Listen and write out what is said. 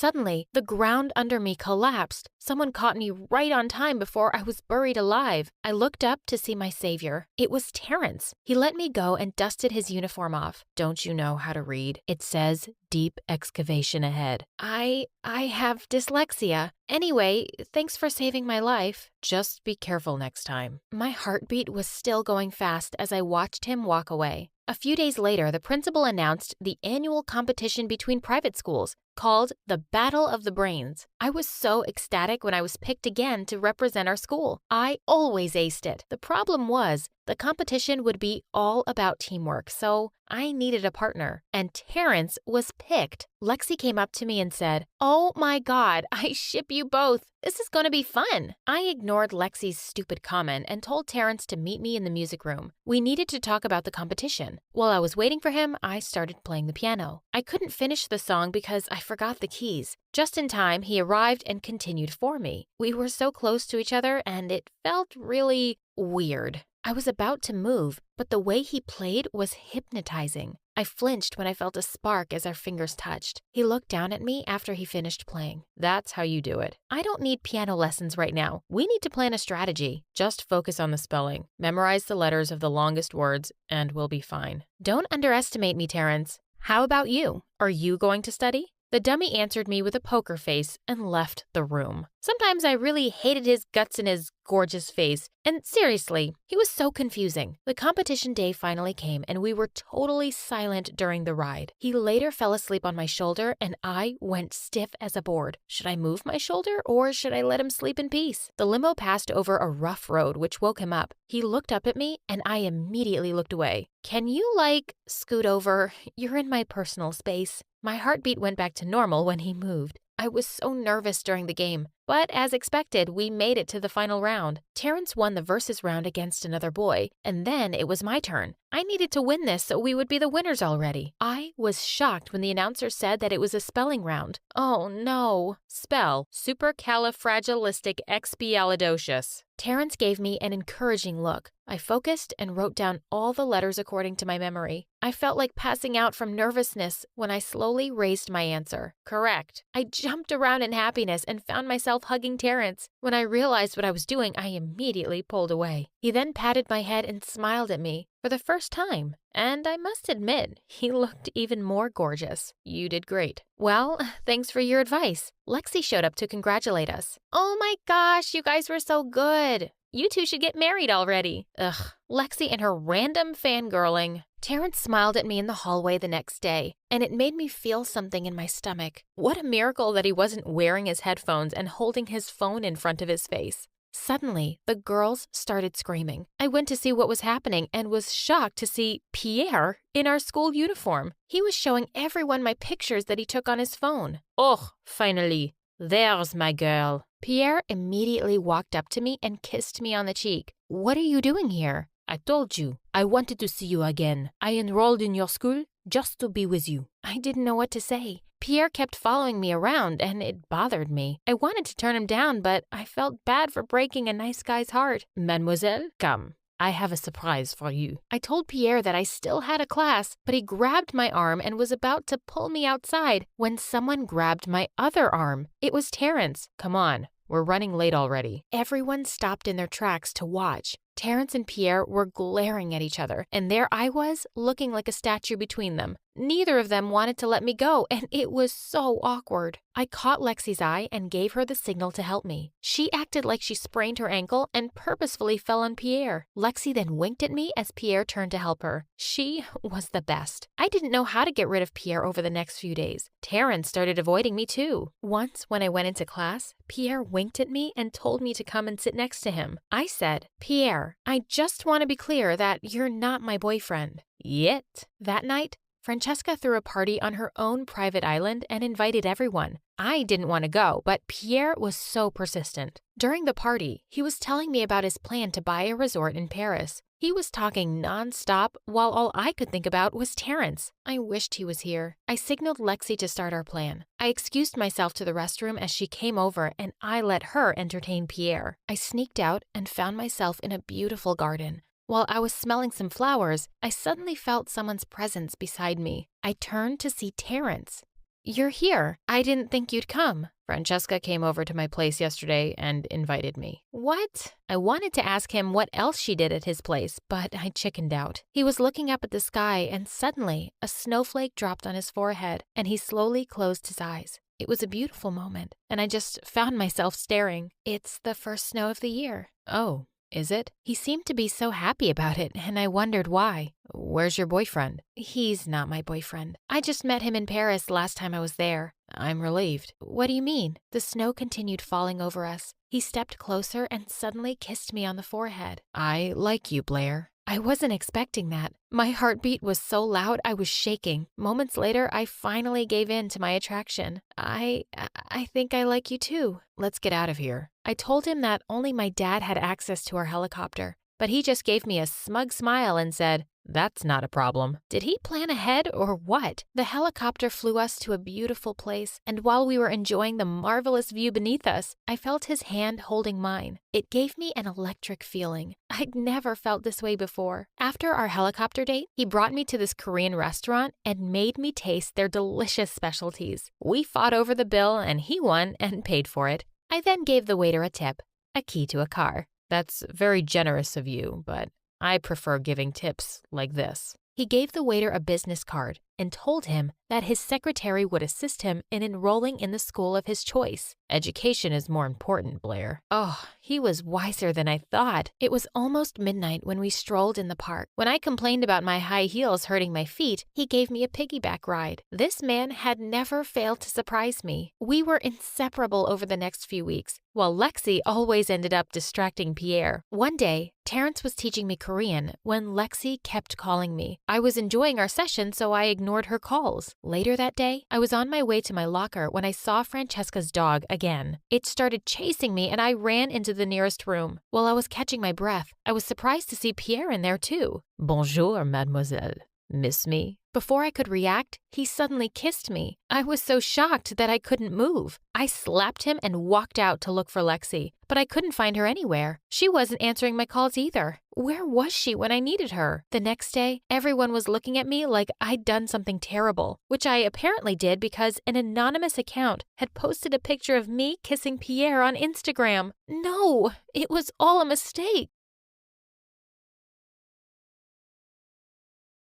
Suddenly, the ground under me collapsed. Someone caught me right on time before I was buried alive. I looked up to see my savior. It was Terrence. He let me go and dusted his uniform off. "Don't you know how to read? It says deep excavation ahead." I have dyslexia. Anyway, thanks for saving my life. Just be careful next time. My heartbeat was still going fast as I watched him walk away. A few days later, the principal announced the annual competition between private schools, called the Battle of the Brains. I was so ecstatic when I was picked again to represent our school. I always aced it. The problem was, the competition would be all about teamwork, so I needed a partner. And Terrence was picked. Lexi came up to me and said, "Oh my God, I ship you both. This is going to be fun." I ignored Lexi's stupid comment and told Terrence to meet me in the music room. We needed to talk about the competition. While I was waiting for him, I started playing the piano. I couldn't finish the song because I forgot the keys. Just in time, he arrived and continued for me. We were so close to each other and it felt really weird. I was about to move, but the way he played was hypnotizing. I flinched when I felt a spark as our fingers touched. He looked down at me after he finished playing. "That's how you do it. I don't need piano lessons right now. We need to plan a strategy. Just focus on the spelling. Memorize the letters of the longest words, and we'll be fine." "Don't underestimate me, Terrence. How about you? Are you going to study?" The dummy answered me with a poker face and left the room. Sometimes I really hated his guts in his gorgeous face. And seriously, he was so confusing. The competition day finally came and we were totally silent during the ride. He later fell asleep on my shoulder and I went stiff as a board. Should I move my shoulder or should I let him sleep in peace? The limo passed over a rough road which woke him up. He looked up at me and I immediately looked away. "Can you, scoot over? You're in my personal space." My heartbeat went back to normal when he moved. I was so nervous during the game, but as expected, we made it to the final round. Terrence won the versus round against another boy, and then it was my turn. I needed to win this so we would be the winners already. I was shocked when the announcer said that it was a spelling round. Oh no. Spell supercalifragilisticexpialidocious. Terrence gave me an encouraging look. I focused and wrote down all the letters according to my memory. I felt like passing out from nervousness when I slowly raised my answer. Correct. I jumped around in happiness and found myself hugging Terrence. When I realized what I was doing, I immediately pulled away. He then patted my head and smiled at me for the first time. And I must admit, he looked even more gorgeous. You did great. Well, thanks for your advice. Lexi showed up to congratulate us. Oh my gosh, you guys were so good. You two should get married already. Ugh, Lexi and her random fangirling. Terrence smiled at me in the hallway the next day, and it made me feel something in my stomach. What a miracle that he wasn't wearing his headphones and holding his phone in front of his face. Suddenly, the girls started screaming. I went to see what was happening and was shocked to see Pierre in our school uniform. He was showing everyone my pictures that he took on his phone. Oh, finally. There's my girl. Pierre immediately walked up to me and kissed me on the cheek. What are you doing here? I told you. I wanted to see you again. I enrolled in your school just to be with you. I didn't know what to say. Pierre kept following me around and it bothered me. I wanted to turn him down, but I felt bad for breaking a nice guy's heart. Mademoiselle, come. I have a surprise for you. I told Pierre that I still had a class, but he grabbed my arm and was about to pull me outside when someone grabbed my other arm. It was Terrence. Come on, we're running late already. Everyone stopped in their tracks to watch. Terrence and Pierre were glaring at each other, and there I was, looking like a statue between them. Neither of them wanted to let me go, and it was so awkward. I caught Lexi's eye and gave her the signal to help me. She acted like she sprained her ankle and purposefully fell on Pierre. Lexi then winked at me as Pierre turned to help her. She was the best. I didn't know how to get rid of Pierre over the next few days. Terrence started avoiding me too. Once, when I went into class, Pierre winked at me and told me to come and sit next to him. I said, "Pierre, I just want to be clear that you're not my boyfriend." Yet. That night, Francesca threw a party on her own private island and invited everyone. I didn't want to go, but Pierre was so persistent. During the party, he was telling me about his plan to buy a resort in Paris. He was talking non-stop while all I could think about was Terrence. I wished he was here. I signaled Lexi to start our plan. I excused myself to the restroom as she came over and I let her entertain Pierre. I sneaked out and found myself in a beautiful garden. While I was smelling some flowers, I suddenly felt someone's presence beside me. I turned to see Terrence. You're here. I didn't think you'd come. Francesca came over to my place yesterday and invited me. What? I wanted to ask him what else she did at his place, but I chickened out. He was looking up at the sky, and suddenly a snowflake dropped on his forehead, and he slowly closed his eyes. It was a beautiful moment, and I just found myself staring. It's the first snow of the year. Oh, is it? He seemed to be so happy about it, and I wondered why. Where's your boyfriend? He's not my boyfriend. I just met him in Paris last time I was there. I'm relieved. What do you mean? The snow continued falling over us. He stepped closer and suddenly kissed me on the forehead. I like you, Blair. I wasn't expecting that. My heartbeat was so loud I was shaking. Moments later, I finally gave in to my attraction. I think I like you too. Let's get out of here. I told him that only my dad had access to our helicopter, but he just gave me a smug smile and said, "That's not a problem." Did he plan ahead or what? The helicopter flew us to a beautiful place, and while we were enjoying the marvelous view beneath us, I felt his hand holding mine. It gave me an electric feeling. I'd never felt this way before. After our helicopter date, he brought me to this Korean restaurant and made me taste their delicious specialties. We fought over the bill, and he won and paid for it. I then gave the waiter a tip, a key to a car. That's very generous of you, but I prefer giving tips like this. He gave the waiter a business card and told him that his secretary would assist him in enrolling in the school of his choice. Education is more important, Blair. Oh, he was wiser than I thought. It was almost midnight when we strolled in the park. When I complained about my high heels hurting my feet, he gave me a piggyback ride. This man had never failed to surprise me. We were inseparable over the next few weeks, while Lexi always ended up distracting Pierre. One day, Terrence was teaching me Korean when Lexi kept calling me. I was enjoying our session, so I ignored her calls. Later that day, I was on my way to my locker when I saw Francesca's dog again. It started chasing me and I ran into the nearest room. While I was catching my breath, I was surprised to see Pierre in there too. Bonjour, mademoiselle. Miss me? Before I could react, he suddenly kissed me. I was so shocked that I couldn't move. I slapped him and walked out to look for Lexi, but I couldn't find her anywhere. She wasn't answering my calls either. Where was she when I needed her? The next day, everyone was looking at me like I'd done something terrible, which I apparently did because an anonymous account had posted a picture of me kissing Pierre on Instagram. No, it was all a mistake.